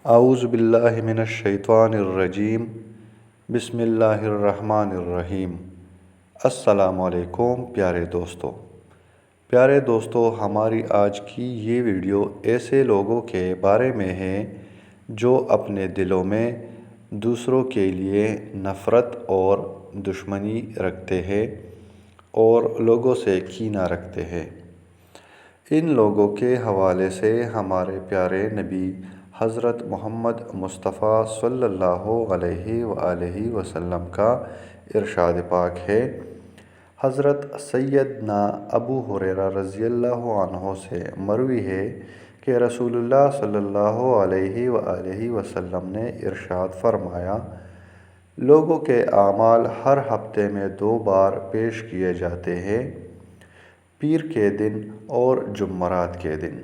اعوذ باللہ من الشیطان الرجیم بسم اللہ الرحمن الرحیم۔ السلام علیکم پیارے دوستو، ہماری آج کی یہ ویڈیو ایسے لوگوں کے بارے میں ہے جو اپنے دلوں میں دوسروں کے لیے نفرت اور دشمنی رکھتے ہیں اور لوگوں سے کینہ رکھتے ہیں۔ ان لوگوں کے حوالے سے ہمارے پیارے نبی حضرت محمد مصطفیٰ صلی اللہ علیہ وآلہ وسلم کا ارشاد پاک ہے۔ حضرت سیدنا ابو ہریرہ رضی اللہ عنہ سے مروی ہے کہ رسول اللہ صلی اللہ علیہ وآلہ وسلم نے ارشاد فرمایا، لوگوں کے اعمال ہر ہفتے میں 2 بار پیش کیے جاتے ہیں، پیر کے دن اور جمعرات کے دن،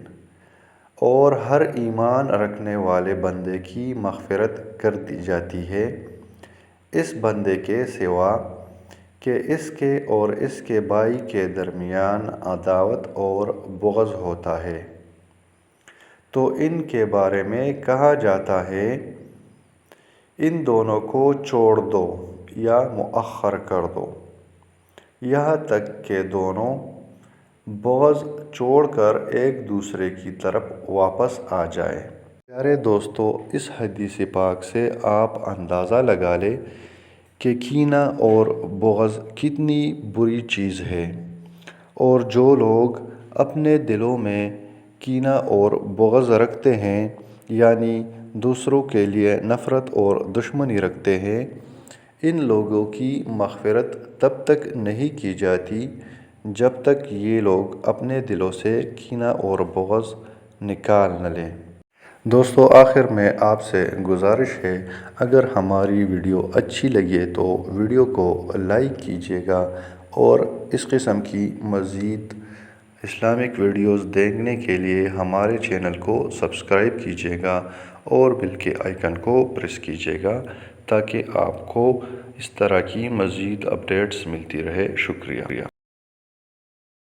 اور ہر ایمان رکھنے والے بندے کی مغفرت کر دی جاتی ہے، اس بندے کے سوا کہ اس کے اور اس کے بھائی کے درمیان عداوت اور بغض ہوتا ہے۔ تو ان کے بارے میں کہا جاتا ہے، ان دونوں کو چھوڑ دو یا مؤخر کر دو، یہاں تک کہ دونوں بغض چھوڑ کر ایک دوسرے کی طرف واپس آ جائے۔ پیارے دوستو، اس حدیث پاک سے آپ اندازہ لگا لیں کہ کینہ اور بغض کتنی بری چیز ہے، اور جو لوگ اپنے دلوں میں کینہ اور بغض رکھتے ہیں، یعنی دوسروں کے لیے نفرت اور دشمنی رکھتے ہیں، ان لوگوں کی مغفرت تب تک نہیں کی جاتی جب تک یہ لوگ اپنے دلوں سے کینہ اور بغض نکال نہ لیں۔ دوستو، آخر میں آپ سے گزارش ہے، اگر ہماری ویڈیو اچھی لگے تو ویڈیو کو لائک کیجیے گا، اور اس قسم کی مزید اسلامک ویڈیوز دیکھنے کے لیے ہمارے چینل کو سبسکرائب کیجیے گا اور بیل کے آئیکن کو پریس کیجیے گا تاکہ آپ کو اس طرح کی مزید اپڈیٹس ملتی رہے۔ شکریہ۔